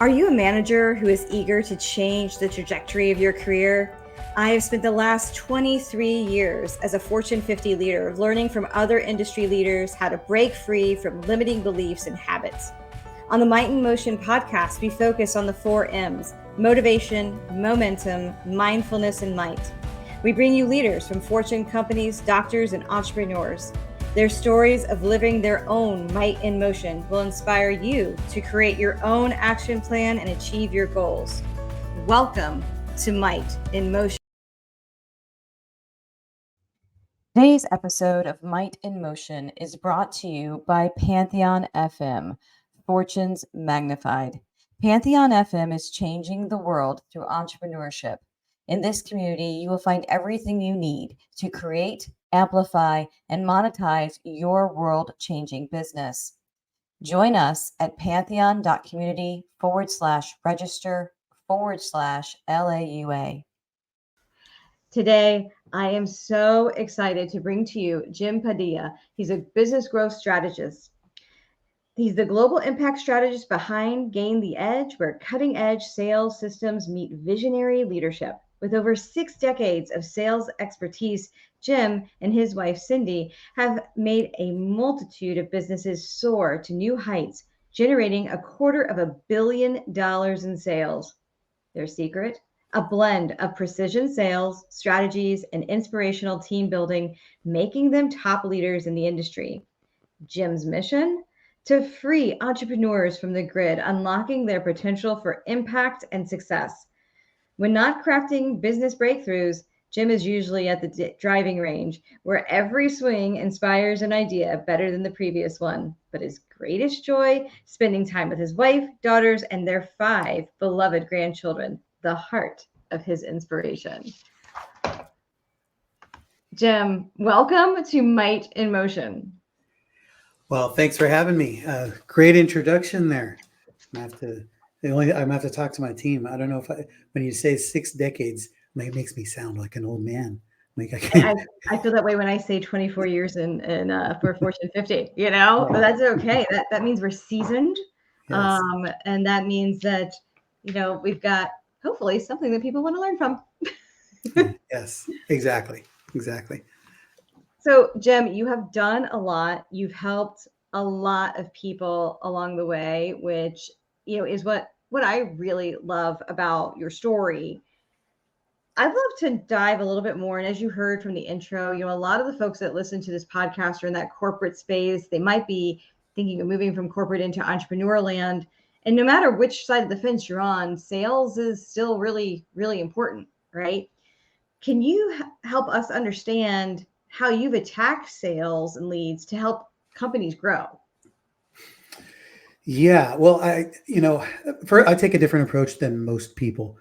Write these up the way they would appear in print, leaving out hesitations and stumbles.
Are you a manager who is eager to change the trajectory of your career? I have spent the last 23 years as a Fortune 50 leader learning from other industry leaders how to break free from limiting beliefs and habits. On the Might in Motion podcast, we focus on the 4 M's: motivation, momentum, mindfulness, and might. We bring you leaders from Fortune companies, doctors, and entrepreneurs. Their stories of living their own might in motion will inspire you to create your own action plan and achieve your goals. Welcome to Might in Motion. Today's episode of Might in Motion is brought to you by Pantheon FM, Fortunes Magnified. Pantheon FM is changing the world through entrepreneurship. In this community, you will find everything you need to create, amplify, and monetize your world-changing business. Join us at pantheon.community/register/LAUA. Today, I am so excited to bring to you Jim Padilla. He's a business growth strategist. He's the global impact strategist behind Gain the Edge, where cutting edge sales systems meet visionary leadership. With over 6 decades of sales expertise, Jim and his wife, Cyndi, have made a multitude of businesses soar to new heights, generating $250 million in sales. Their secret? A blend of precision sales, strategies, and inspirational team building, making them top leaders in the industry. Jim's mission? To free entrepreneurs from the grid, unlocking their potential for impact and success. When not crafting business breakthroughs, Jim is usually at the driving range, where every swing inspires an idea better than the previous one. But his greatest joy, spending time with his wife, daughters, and their 5 beloved grandchildren, the heart of his inspiration. Jim, welcome to Might in Motion. Well, thanks for having me. Great introduction there. I'm gonna have to talk to my team. I don't know when you say 6 decades, it makes me sound like an old man. Like I feel that way when I say 24 years in for Fortune 50. But that's okay. That means we're seasoned, Yes. And that means that we've got hopefully something that people want to learn from. Yes, exactly. So, Jim, you have done a lot. You've helped a lot of people along the way, which is what I really love about your story. I'd love to dive a little bit more. And as you heard from the intro, a lot of the folks that listen to this podcast are in that corporate space. They might be thinking of moving from corporate into entrepreneur land. And no matter which side of the fence you're on, sales is still really, really important, right? Can you help us understand how you've attacked sales and leads to help companies grow? Yeah. Well, I take a different approach than most people.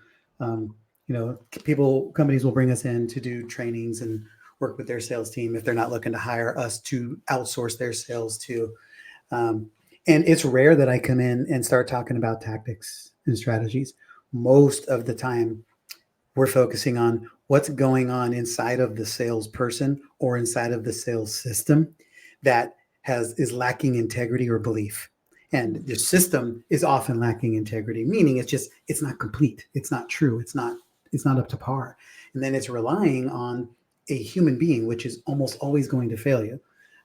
Companies will bring us in to do trainings and work with their sales team if they're not looking to hire us to outsource their sales to. And it's rare that I come in and start talking about tactics and strategies. Most of the time, we're focusing on what's going on inside of the salesperson or inside of the sales system that is lacking integrity or belief. And the system is often lacking integrity, meaning it's not complete. It's not true. It's not up to par. And then it's relying on a human being, which is almost always going to fail you.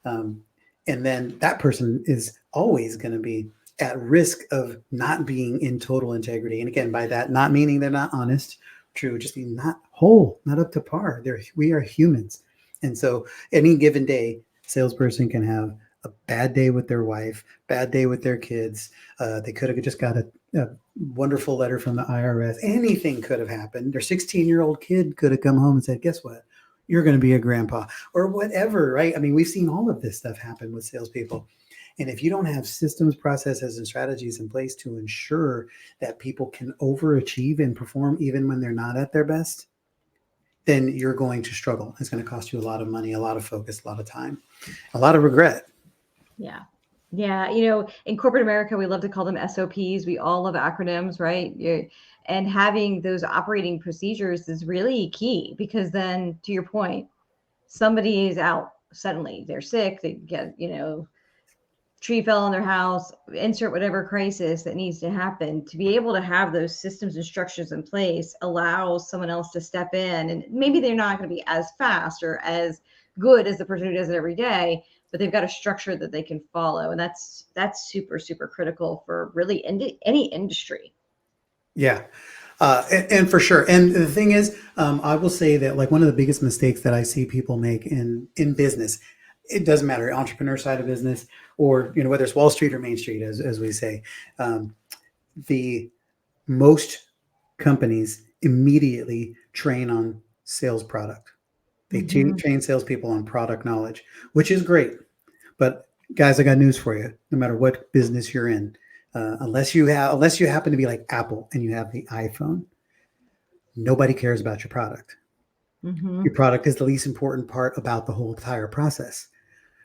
And then that person is always going to be at risk of not being in total integrity. And again, by that, not meaning they're not honest, true, just being not whole, not up to par. We are humans. And so any given day, salesperson can have a bad day with their wife, bad day with their kids. They could have just got a wonderful letter from the IRS. Anything could have happened. Their 16-year-old kid could have come home and said, guess what? You're going to be a grandpa or whatever, right? I mean, we've seen all of this stuff happen with salespeople. And if you don't have systems, processes, and strategies in place to ensure that people can overachieve and perform even when they're not at their best, then you're going to struggle. It's going to cost you a lot of money, a lot of focus, a lot of time, a lot of regret. Yeah. In corporate America, we love to call them SOPs. We all love acronyms, right? And having those operating procedures is really key, because then, to your point, somebody is out suddenly. They're sick. They get, tree fell on their house, insert whatever crisis that needs to happen. To be able to have those systems and structures in place allows someone else to step in, and maybe they're not going to be as fast or as good as the person who does it every day, but they've got a structure that they can follow. And that's super, super critical for really any industry. Yeah. And for sure. And the thing is, I will say that like one of the biggest mistakes that I see people make in business, it doesn't matter, entrepreneur side of business, or, you know, whether it's Wall Street or Main Street, as we say, the most companies immediately train on sales product. They train salespeople on product knowledge, which is great. But guys, I got news for you. No matter what business you're in, unless you happen to be like Apple and you have the iPhone, nobody cares about your product. Mm-hmm. Your product is the least important part about the whole entire process.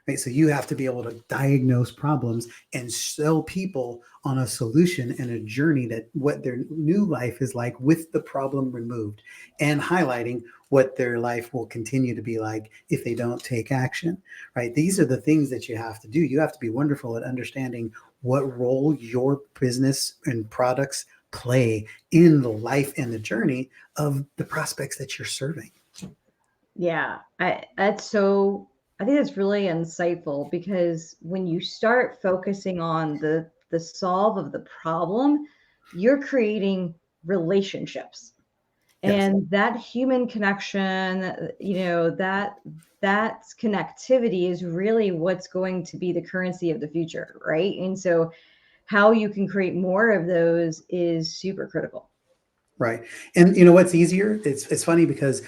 Right? So you have to be able to diagnose problems and sell people on a solution and a journey that what their new life is like with the problem removed, and highlighting what their life will continue to be like if they don't take action. Right? These are the things that you have to do. You have to be wonderful at understanding what role your business and products play in the life and the journey of the prospects that you're serving. Yeah, I think that's really insightful, because when you start focusing on the solve of the problem, you're creating relationships. Yes. And that human connection, that's connectivity is really what's going to be the currency of the future, right? And so how you can create more of those is super critical. Right. And you know what's easier? It's funny because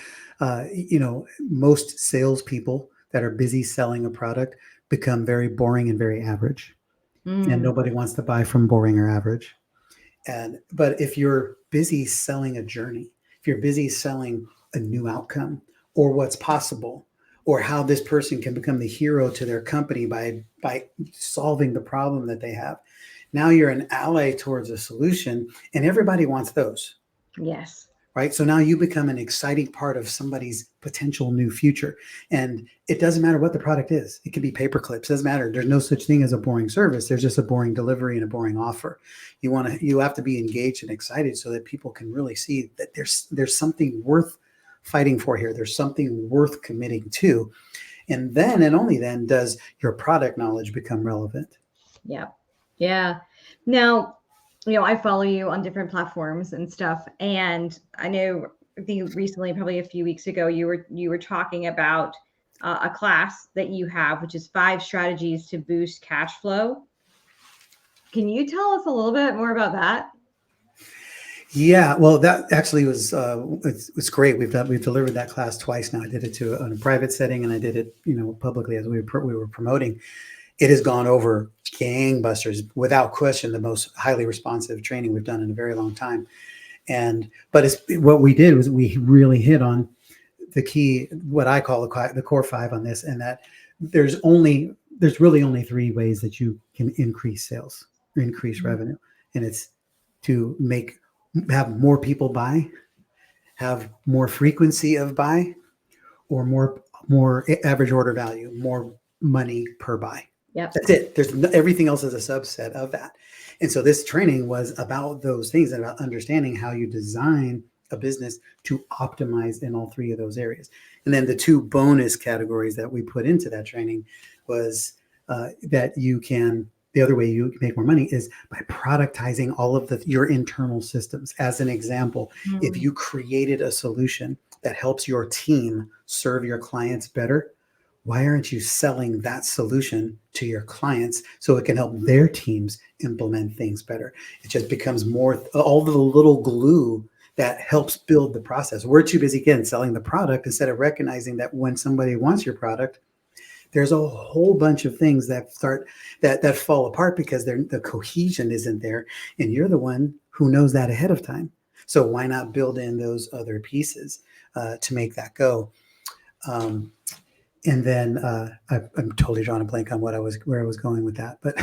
most salespeople that are busy selling a product become very boring and very average. And Mm, nobody wants to buy from boring or average. But if you're busy selling a journey, if you're busy selling a new outcome or what's possible, or how this person can become the hero to their company by solving the problem that they have, now you're an ally towards a solution, and everybody wants those. yes. Right. So now you become an exciting part of somebody's potential new future. And it doesn't matter what the product is. It can be paper clips. It doesn't matter. There's no such thing as a boring service. There's just a boring delivery and a boring offer. You have to be engaged and excited so that people can really see that there's something worth fighting for here. There's something worth committing to. And then and only then does your product knowledge become relevant. Yeah. Yeah. Now, I follow you on different platforms and stuff. And I know, I think recently, probably a few weeks ago, you were talking about a class that you have, which is 5 strategies to boost cash flow. Can you tell us a little bit more about that? Yeah, well, that actually was it's great. We've delivered that class twice now. I did it in a private setting, and I did it publicly as we were promoting. It has gone over gangbusters, without question, the most highly responsive training we've done in a very long time. But what we did was we really hit on the key, what I call the core 5 on this, and that there's really only 3 ways that you can increase sales or increase revenue, and it's to have more people buy, have more frequency of buy, or more average order value, more money per buy. Yep. That's it. Everything else is a subset of that. And so this training was about those things and about understanding how you design a business to optimize in all 3 of those areas. And then the 2 bonus categories that we put into that training was that the other way you make more money is by productizing all of your internal systems. As an example, if you created a solution that helps your team serve your clients better, why aren't you selling that solution to your clients so it can help their teams implement things better? It just becomes more, all the little glue that helps build the process. We're too busy, again, selling the product instead of recognizing that when somebody wants your product, there's a whole bunch of things that fall apart because the cohesion isn't there, and you're the one who knows that ahead of time. So why not build in those other pieces to make that go? And then I'm totally drawing a blank on where I was going with that, but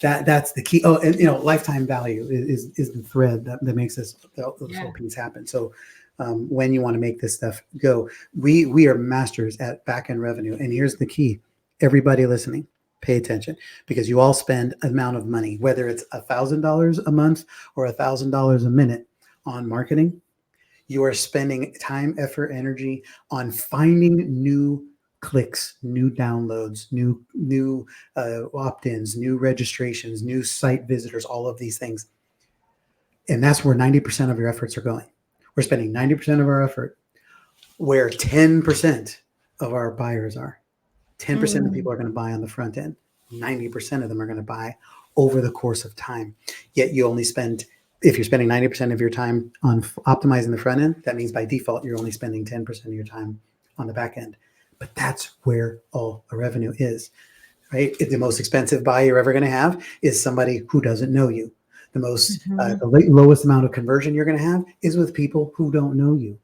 that's the key. Oh, and lifetime value is the thread that makes this whole piece happen. So when you want to make this stuff go, we are masters at back end revenue, and here's the key: everybody listening, pay attention, because you all spend an amount of money, whether it's $1,000 a month or $1,000 a minute on marketing. You are spending time, effort, energy on finding new clicks, new downloads, new opt-ins, new registrations, new site visitors, all of these things. And that's where 90% of your efforts are going. We're spending 90% of our effort where 10% of our buyers are. 10% of people are going to buy on the front end. 90% of them are going to buy over the course of time. Yet you only spend, if you're spending 90% of your time on optimizing the front end, that means by default, you're only spending 10% of your time on the back end. But that's where all the revenue is, right? The most expensive buy you're ever going to have is somebody who doesn't know you. The most, the lowest amount of conversion you're going to have is with people who don't know you,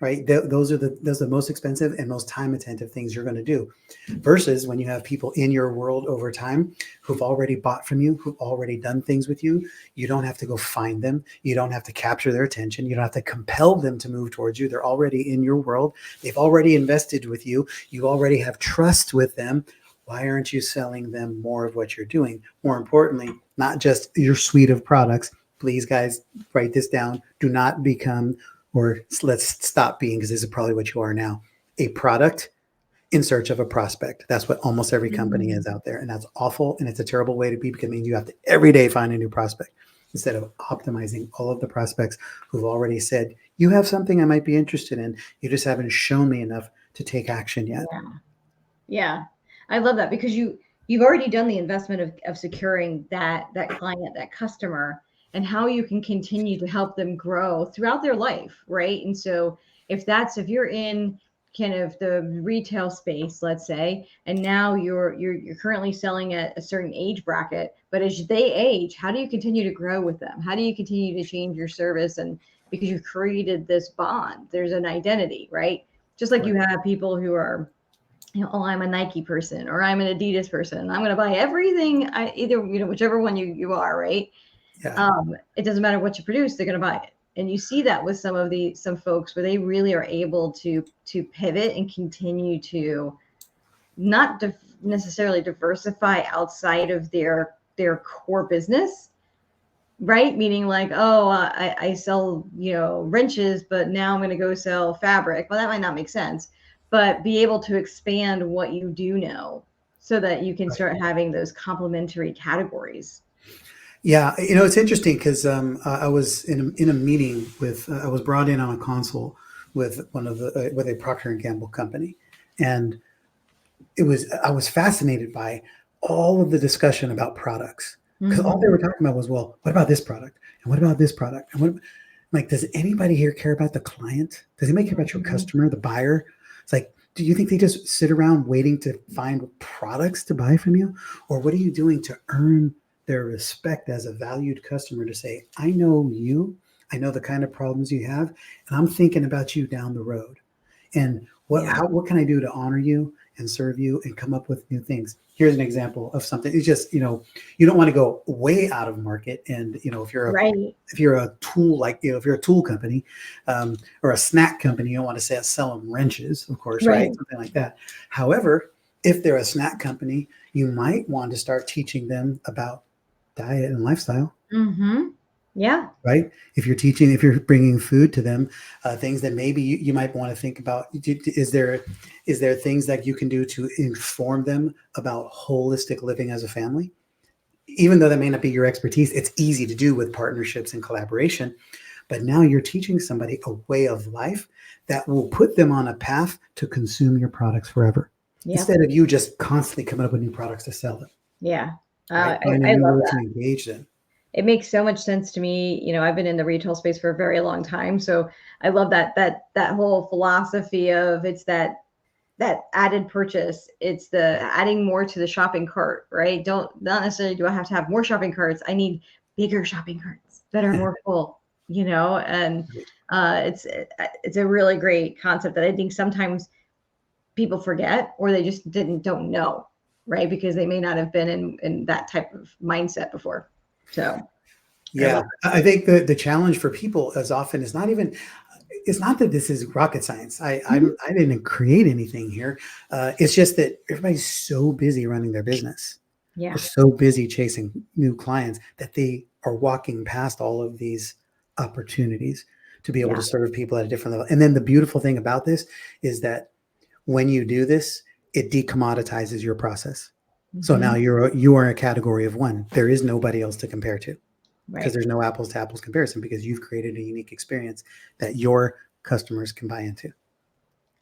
right? Those are the most expensive and most time attentive things you're going to do, versus when you have people in your world over time who've already bought from you, who've already done things with you. You don't have to go find them. You don't have to capture their attention. You don't have to compel them to move towards you. They're already in your world. They've already invested with you. You already have trust with them. Why aren't you selling them more of what you're doing? More importantly, not just your suite of products. Please, guys, write this down. Do not become, or let's stop being, because this is probably what you are now, a product in search of a prospect. That's what almost every company is out there. And that's awful. And it's a terrible way to be, because it means you have to every day find a new prospect instead of optimizing all of the prospects who've already said, you have something I might be interested in. You just haven't shown me enough to take action yet. Yeah. I love that, because you've already done the investment of securing that client, that customer, and how you can continue to help them grow throughout their life, right? And so if you're in kind of the retail space, let's say, and now you're currently selling at a certain age bracket, but as they age, how do you continue to grow with them? How do you continue to change your service? And because you've created this bond, there's an identity, right? Just like you have people who are, oh, I'm a Nike person, or I'm an Adidas person. I'm going to buy everything, whichever one you are, right? Yeah. It doesn't matter what you produce, they're going to buy it. And you see that with some folks where they really are able to pivot and continue to not necessarily diversify outside of their core business, right? Meaning like, oh, I sell, wrenches, but now I'm going to go sell fabric. Well, that might not make sense, but be able to expand what you do know so that you can start having those complementary categories. Yeah, it's interesting because I was in a meeting with, I was brought in on a console with with a Procter and Gamble company, and I was fascinated by all of the discussion about products, because all they were talking about was, well, what about this product, and what about this product, and what, like, does anybody here care about the client? Does anybody care about your customer, the buyer? It's like, do you think they just sit around waiting to find products to buy from you, or what are you doing to earn their respect as a valued customer, to say, I know you, I know the kind of problems you have, and I'm thinking about you down the road. And what can I do to honor you and serve you and come up with new things? Here's an example of something. It's just, you don't want to go way out of market. And, if you're a tool, like, if you're a tool company or a snack company, you don't want to sell them wrenches, of course, right? Something like that. However, if they're a snack company, you might want to start teaching them about diet and lifestyle. Yeah. Right. If you're bringing food to them, things that maybe you might want to think about. Is there things that you can do to inform them about holistic living as a family? Even though that may not be your expertise, it's easy to do with partnerships and collaboration. But now you're teaching somebody a way of life that will put them on a path to consume your products forever, instead of you just constantly coming up with new products to sell them. Yeah. Right? I love that. To engage them. It makes so much sense to me. I've been in the retail space for a very long time. So I love that whole philosophy of, it's that added purchase. It's the adding more to the shopping cart, right? Not necessarily do I have to have more shopping carts. I need bigger shopping carts that are more full, and it's a really great concept that I think sometimes people forget, or they just don't know, right? Because they may not have been in that type of mindset before. So I think the challenge for people as often is not even, it's not that this is rocket science. I didn't create anything here. It's just that everybody's so busy running their business. Yeah. They're so busy chasing new clients that they are walking past all of these opportunities to be able Yeah. to serve people at a different level. And then the beautiful thing about this is that when you do this, it decommoditizes your process. So now you are a category of one. There is nobody else to compare to, because Right. there's no apples to apples comparison, because you've created a unique experience that your customers can buy into.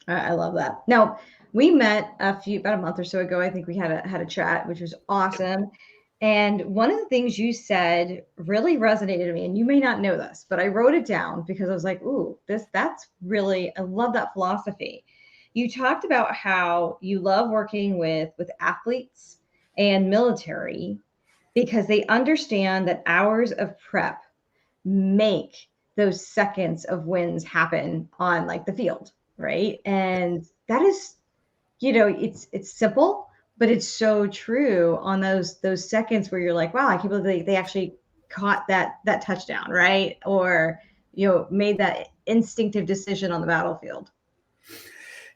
I love that. Now, we met about a month or so ago. I think we had a chat, which was awesome. And one of the things you said really resonated with me, and you may not know this, but I wrote it down because I was like, ooh, that's really, I love that philosophy. You talked about how you love working with athletes and military because they understand that hours of prep make those seconds of wins happen on like the field, right? And that is, it's simple, but it's so true on those seconds where you're like, wow, I can't believe they actually caught that touchdown, right? Or made that instinctive decision on the battlefield.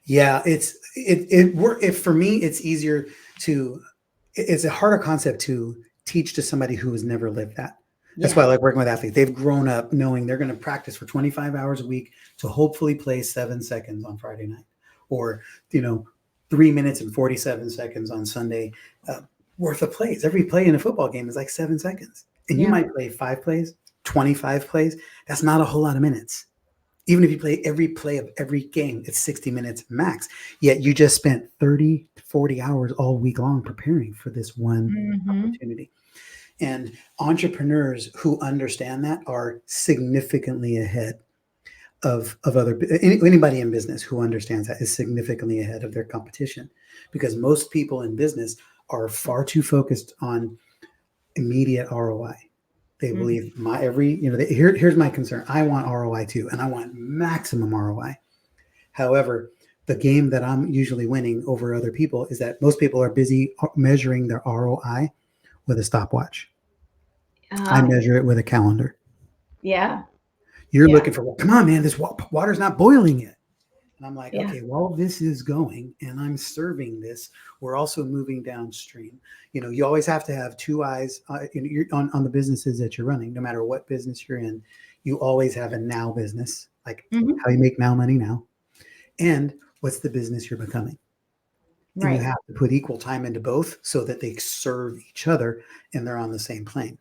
Yeah, for me, it's easier to, it's a harder concept to teach to somebody who has never lived that. That's why I like working with athletes. They've grown up knowing they're going to practice for 25 hours a week to hopefully play 7 seconds on Friday night, or 3 minutes and 47 seconds on Sunday worth of plays. Every play in a football game is like 7 seconds, and you might play 5 plays, 25 plays. That's not a whole lot of minutes. Even if you play every play of every game, it's 60 minutes max. Yet you just spent 30 to 40 hours all week long preparing for this one opportunity. And entrepreneurs who understand that are significantly ahead of anybody in business who understands that is significantly ahead of their competition, because most people in business are far too focused on immediate ROI. They believe here's my concern. I want ROI too, and I want maximum ROI. However, the game that I'm usually winning over other people is that most people are busy measuring their ROI with a stopwatch. I measure it with a calendar. Yeah. You're looking for, come on, man, this water's not boiling yet. And I'm like, okay, well, this is going and I'm serving this. We're also moving downstream. You always have to have two eyes on the businesses that you're running. No matter what business you're in, you always have a now business, like how you make now money now. And what's the business you're becoming? Right. And you have to put equal time into both so that they serve each other and they're on the same plane.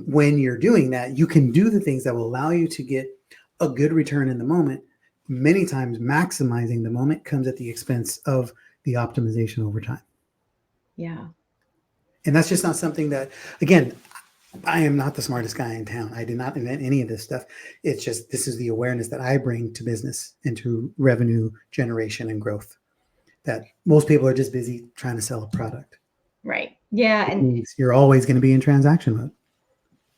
When you're doing that, you can do the things that will allow you to get a good return in the moment. Many times maximizing the moment comes at the expense of the optimization over time. Yeah. And that's just not something that, again, I am not the smartest guy in town. I did not invent any of this stuff. It's just, this is the awareness that I bring to business and to revenue generation and growth, that most people are just busy trying to sell a product. Right. Yeah. It means you're always going to be in transaction mode.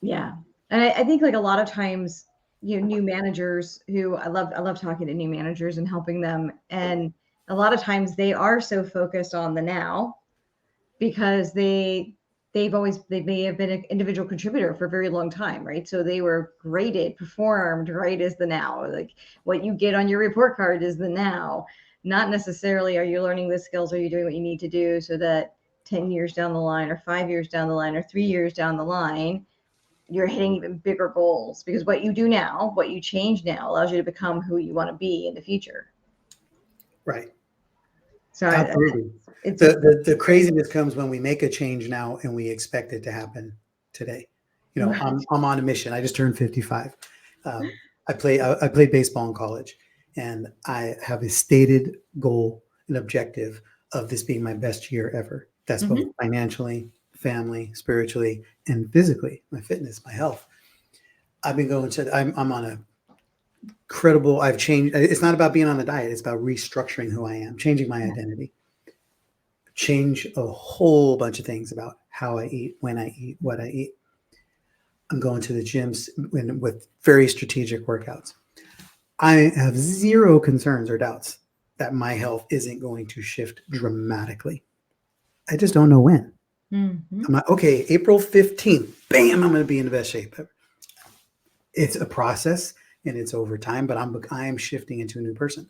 Yeah. And I think like a lot of times, new managers who I love talking to new managers and helping them. And a lot of times they are so focused on the now because they may have been an individual contributor for a very long time, right? So they were graded, performed, right, as the now. Like what you get on your report card is the now. Not necessarily are you learning the skills, are you doing what you need to do so that 10 years down the line or 5 years down the line or 3 years down the line, you're hitting even bigger goals, because what you do now, what you change now allows you to become who you want to be in the future. Right. So absolutely. The craziness comes when we make a change now and we expect it to happen today. Right. I'm on a mission. I just turned 55. I played baseball in college, and I have a stated goal and objective of this being my best year ever. That's both financially, family, spiritually, and physically, my fitness, my health. I've been going to, I'm on a credible, I've changed. It's not about being on the diet. It's about restructuring who I am, changing my identity, change a whole bunch of things about how I eat, when I eat, what I eat. I'm going to the gyms with very strategic workouts. I have zero concerns or doubts that my health isn't going to shift dramatically. I just don't know when. I'm like, okay, April 15th, bam, I'm going to be in the best shape ever. It's a process. and it's over time, but I am shifting into a new person.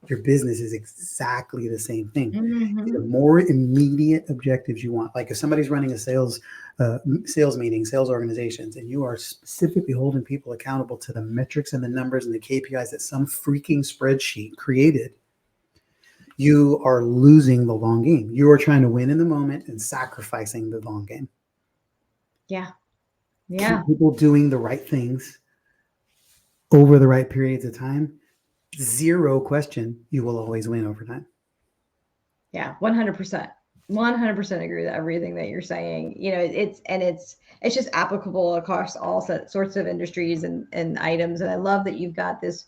Your business is exactly the same thing. The Mm-hmm. more immediate objectives you want, like if somebody's running a sales meeting, sales organizations, and you are specifically holding people accountable to the metrics and the numbers and the KPIs that some freaking spreadsheet created, you are losing the long game. You are trying to win in the moment and sacrificing the long game. Yeah. Keep people doing the right things over the right periods of time. Zero question, you will always win over time. Yeah. 100%. 100% agree with everything that you're saying. It's just applicable across all sorts of industries and items. And I love that you've got this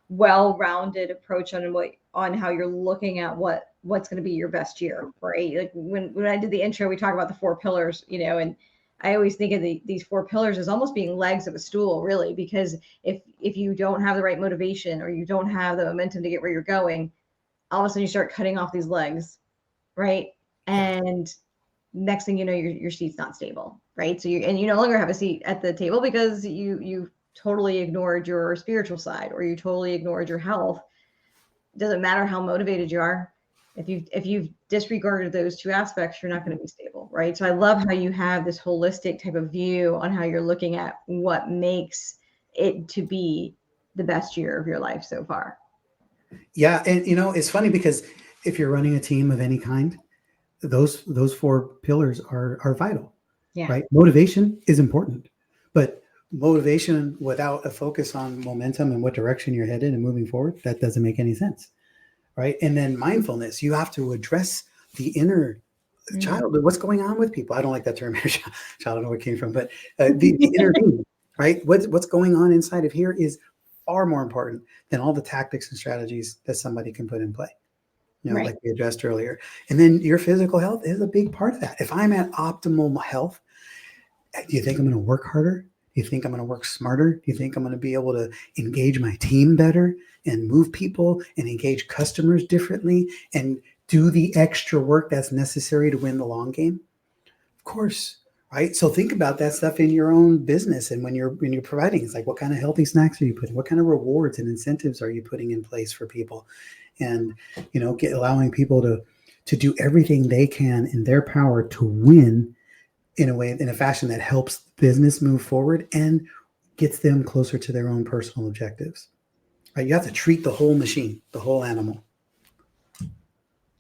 well-rounded approach on how you're looking at what's going to be your best year, right? Like when I did the intro, we talk about the 4 pillars, and I always think of these 4 pillars as almost being legs of a stool, really, because if you don't have the right motivation or you don't have the momentum to get where you're going, all of a sudden you start cutting off these legs, right? And next thing you know, your seat's not stable, right? So you no longer have a seat at the table because you totally ignored your spiritual side, or you totally ignored your health. It doesn't matter how motivated you are. If you've disregarded those 2 aspects, you're not going to be stable, right? So I love how you have this holistic type of view on how you're looking at what makes it to be the best year of your life so far. Yeah, and it's funny because if you're running a team of any kind, those 4 pillars are vital. Yeah. Right? Motivation is important, but motivation without a focus on momentum and what direction you're headed and moving forward, that doesn't make any sense. Right? And then mindfulness, you have to address the inner child, what's going on with people. I don't like that term, child. I don't know where it came from, but the inner being, right? What's going on inside of here is far more important than all the tactics and strategies that somebody can put in play. Right. Like we addressed earlier. And then your physical health is a big part of that. If I'm at optimal health, do you think I'm going to work harder? Do you think I'm going to work smarter? Do you think I'm going to be able to engage my team better and move people and engage customers differently and do the extra work that's necessary to win the long game? Of course, right? So think about that stuff in your own business, and when you're providing, it's like, what kind of healthy snacks are you putting? What kind of rewards and incentives are you putting in place for people? And allowing people to do everything they can in their power to win in a fashion that helps business move forward and gets them closer to their own personal objectives. Right? You have to treat the whole machine, the whole animal.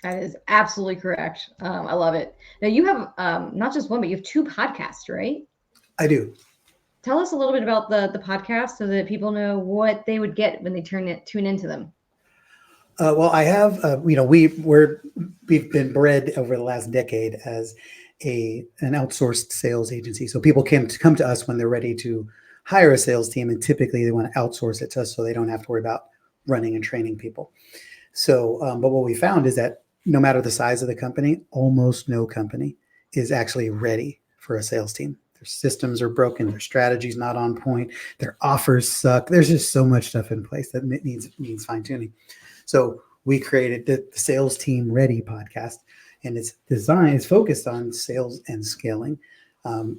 That is absolutely correct. I love it. Now you have not just one, but you have 2 podcasts, right? I do. Tell us a little bit about the podcast so that people know what they would get when they tune into them. Well, I have, we've been bred over the last decade as an outsourced sales agency. So people come to us when they're ready to hire a sales team, and typically they want to outsource it to us so they don't have to worry about running and training people. So, but what we found is that no matter the size of the company, almost no company is actually ready for a sales team. Their systems are broken, their strategy's not on point, their offers suck. There's just so much stuff in place that needs fine tuning. So we created the Sales Team Ready podcast, and it's focused on sales and scaling,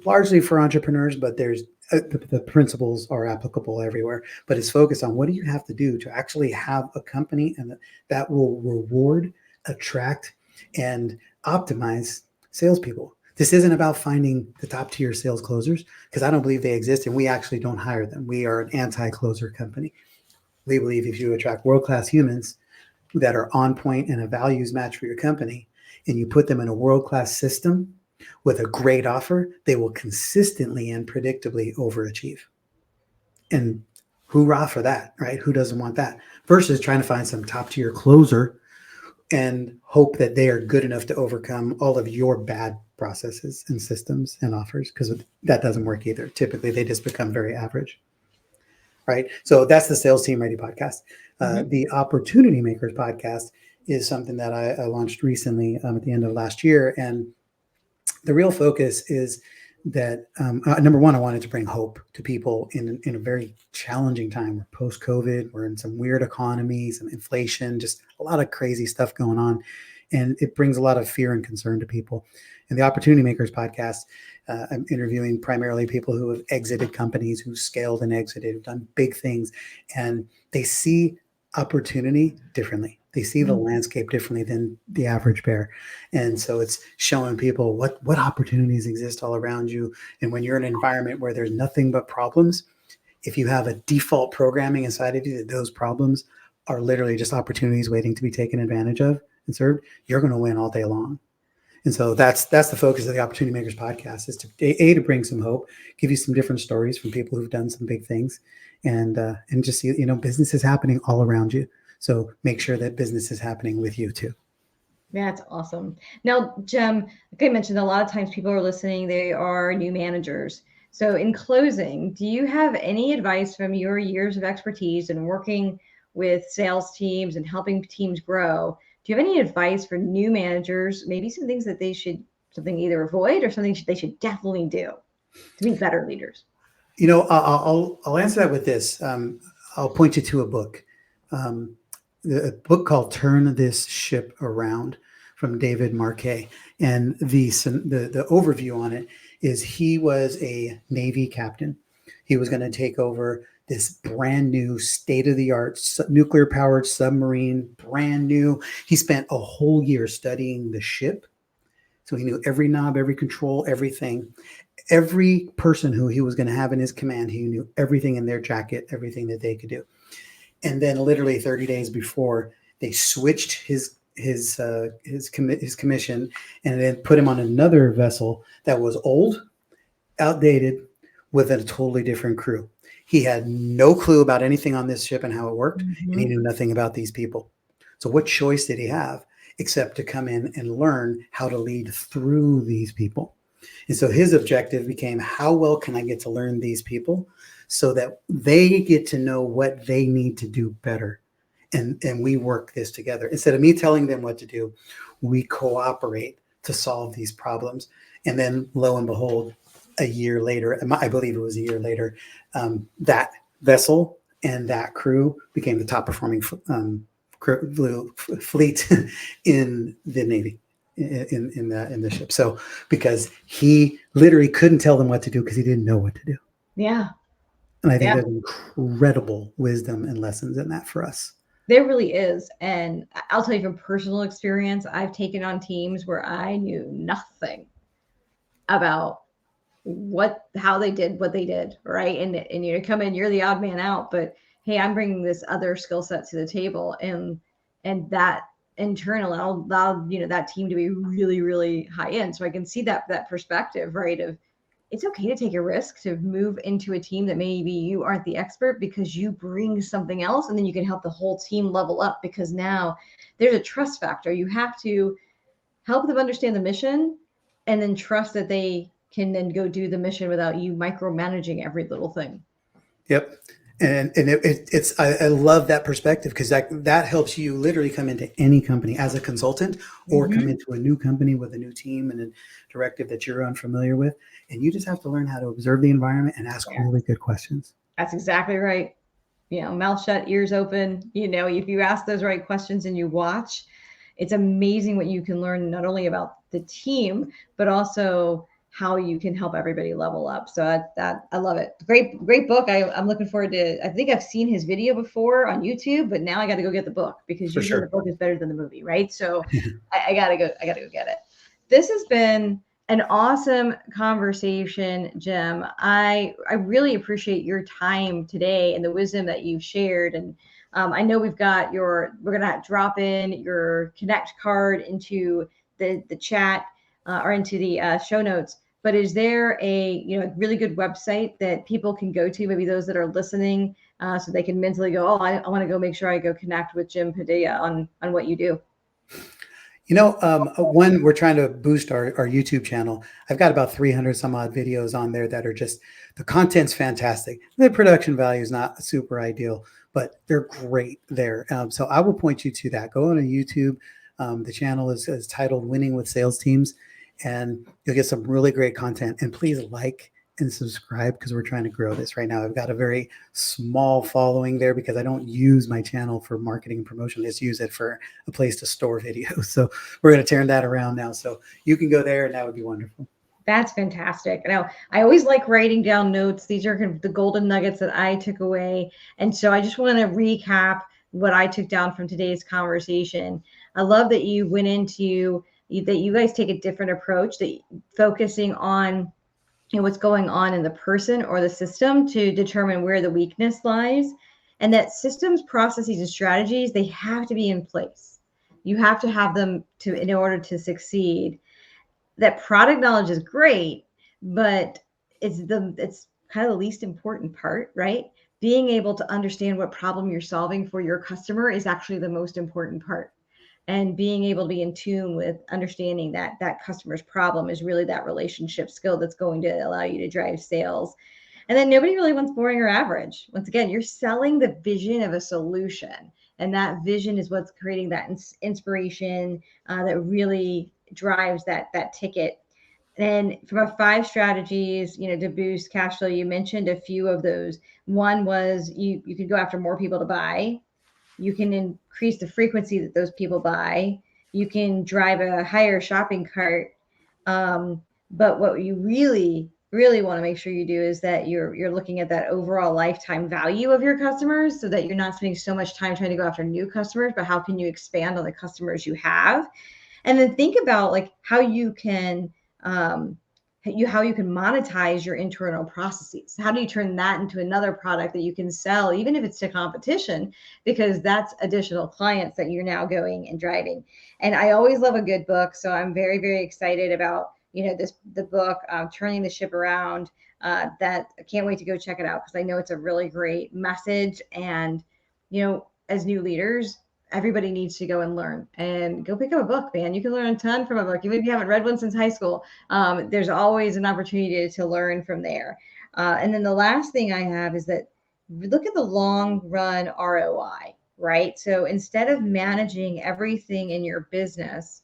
largely for entrepreneurs, but there's the principles are applicable everywhere, but it's focused on what do you have to do to actually have a company and that will reward, attract, and optimize salespeople. This isn't about finding the top tier sales closers, because I don't believe they exist, and we actually don't hire them. We are an anti-closer company. We believe if you attract world-class humans that are on point and a values match for your company, and you put them in a world-class system with a great offer, they will consistently and predictably overachieve. And hoorah for that, right? Who doesn't want that? Versus trying to find some top tier closer and hope that they are good enough to overcome all of your bad processes and systems and offers, because that doesn't work either. Typically, they just become very average. Right. So that's the Sales Team Ready podcast. The Opportunity Makers podcast is something that I launched recently at the end of last year. And the real focus is that, number one, I wanted to bring hope to people in a very challenging time. We're post-COVID. We're in some weird economy, some inflation, just a lot of crazy stuff going on. And it brings a lot of fear and concern to people. And the Opportunity Makers podcast I'm interviewing primarily people who have exited companies, who scaled and exited, have done big things, and they see opportunity differently. They see the landscape differently than the average bear. And so it's showing people what opportunities exist all around you. And when you're in an environment where there's nothing but problems, if you have a default programming inside of you that those problems are literally just opportunities waiting to be taken advantage of and served, you're going to win all day long. And so that's the focus of the Opportunity Makers podcast, is to bring some hope, give you some different stories from people who've done some big things, and just see, business is happening all around you. So make sure that business is happening with you too. That's awesome. Now, Jim, like I mentioned, a lot of times people are listening, they are new managers. So in closing, do you have any advice from your years of expertise in working with sales teams and helping teams grow? Do you have any advice for new managers, maybe some things that they should either avoid or something they should definitely do to be better leaders? I'll answer that with this. I'll point you to a book, a book called "Turn This Ship Around" from David Marquet, and the overview on it is he was a Navy captain. He was going to take over this brand new state-of-the-art nuclear-powered submarine, brand new. He spent a whole year studying the ship, so he knew every knob, every control, everything. Every person who he was going to have in his command, he knew everything in their jacket, everything that they could do. And then literally 30 days before, they switched his commission and then put him on another vessel that was old, outdated, with a totally different crew. He had no clue about anything on this ship and how it worked, and he knew nothing about these people. So what choice did he have except to come in and learn how to lead through these people? And so his objective became, how well can I get to learn these people so that they get to know what they need to do better? And we work this together. Instead of me telling them what to do, we cooperate to solve these problems. And then lo and behold, a year later, I believe it was a year later, that vessel and that crew became the top performing fleet in the Navy. In the ship. So because he literally couldn't tell them what to do because he didn't know what to do. Yeah. And I think there's incredible wisdom and lessons in that for us. There really is. And I'll tell you from personal experience, I've taken on teams where I knew nothing about how they did what they did, right? And you come in, you're the odd man out, but hey, I'm bringing this other skill set to the table, and that in turn allowed that team to be really, really high end. So I can see that perspective, right? Of it's okay to take a risk to move into a team that maybe you aren't the expert, because you bring something else, and then you can help the whole team level up, because now there's a trust factor. You have to help them understand the mission and then trust that they can then go do the mission without you micromanaging every little thing. Yep. And it's I love that perspective, because that helps you literally come into any company as a consultant, or come into a new company with a new team and a directive that you're unfamiliar with. And you just have to learn how to observe the environment and ask really good questions. That's exactly right. Mouth shut, ears open. If you ask those right questions and you watch, it's amazing what you can learn, not only about the team, but also how you can help everybody level up. So that I love it. Great book. I'm looking forward to. I think I've seen his video before on YouTube, but now I got to go get the book, because usually the book is better than the movie, right? So I gotta go get it. This has been an awesome conversation, Jim. I really appreciate your time today and the wisdom that you've shared. And I know we're gonna drop in your Connect card into the chat or into the show notes. But is there a really good website that people can go to, maybe those that are listening, so they can mentally go, oh, I want to go make sure I go connect with Jim Padilla on what you do? One, we're trying to boost our YouTube channel. I've got about 300 some odd videos on there that are just, the content's fantastic. The production value is not super ideal, but they're great there. So I will point you to that. Go on to YouTube. The channel is titled Winning with Sales Teams, and you'll get some really great content. And please like and subscribe, because we're trying to grow this right now. I've got a very small following there, because I don't use my channel for marketing and promotion. I just use it for a place to store videos. So we're going to turn that around now. So you can go there, and that would be wonderful. That's fantastic. Now, I always like writing down notes. These are kind of the golden nuggets that I took away. And so I just want to recap what I took down from today's conversation. I love that you went into that you guys take a different approach, that focusing on what's going on in the person or the system to determine where the weakness lies, and that systems, processes, and strategies, they have to be in place. You have to have them to in order to succeed. That product knowledge is great, but it's kind of the least important part, right? Being able to understand what problem you're solving for your customer is actually the most important part. And being able to be in tune with understanding that that customer's problem is really that relationship skill that's going to allow you to drive sales. And then nobody really wants boring or average. Once again, you're selling the vision of a solution, and that vision is what's creating that inspiration that really drives that ticket. And from a 5 strategies, to boost cash flow, you mentioned a few of those. One was you could go after more people to buy. You can increase the frequency that those people buy. You can drive a higher shopping cart. But what you really, really want to make sure you do is that you're looking at that overall lifetime value of your customers, so that you're not spending so much time trying to go after new customers, but how can you expand on the customers you have? And then think about like how you can monetize your internal processes. How do you turn that into another product that you can sell, even if it's to competition, because that's additional clients that you're now going and driving. And I always love a good book, so I'm very, very excited about the book, Turning the Ship Around. That I can't wait to go check it out, because I know it's a really great message. And as new leaders, everybody needs to go and learn, and go pick up a book, man. You can learn a ton from a book, even if you haven't read one since high school. There's always an opportunity to learn from there. And then the last thing I have is that look at the long run ROI, right? So instead of managing everything in your business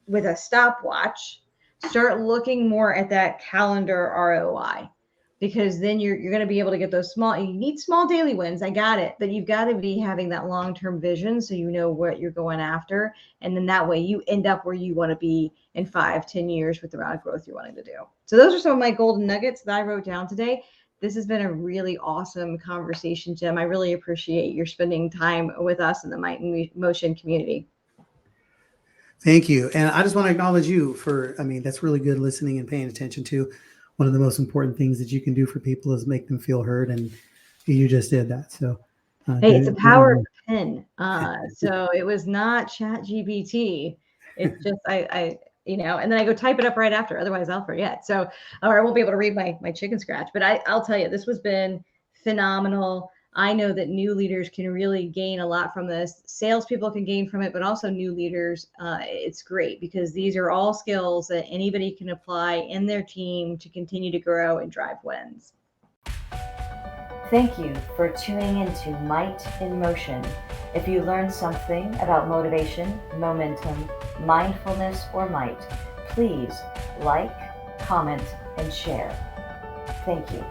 with a stopwatch, start looking more at that calendar ROI, because then you're going to be able to get those you need small daily wins. I got it. But you've got to be having that long-term vision, so you know what you're going after. And then that way you end up where you want to be in 5-10 years with the amount of growth you're wanting to do. So those are some of my golden nuggets that I wrote down today. This has been a really awesome conversation, Jim. I really appreciate your spending time with us in the Might in Motion community. Thank you. And I just want to acknowledge you that's really good listening and paying attention to. One of the most important things that you can do for people is make them feel heard. And you just did that. So, hey, it's a power of a pen. So it was not ChatGPT. It's just, and then I go type it up right after. Otherwise I'll forget. So, or I won't be able to read my chicken scratch, but I'll tell you, this has been phenomenal. I know that new leaders can really gain a lot from this. Salespeople can gain from it, but also new leaders. It's great, because these are all skills that anybody can apply in their team to continue to grow and drive wins. Thank you for tuning into Might in Motion. If you learned something about motivation, momentum, mindfulness, or might, please like, comment, and share. Thank you.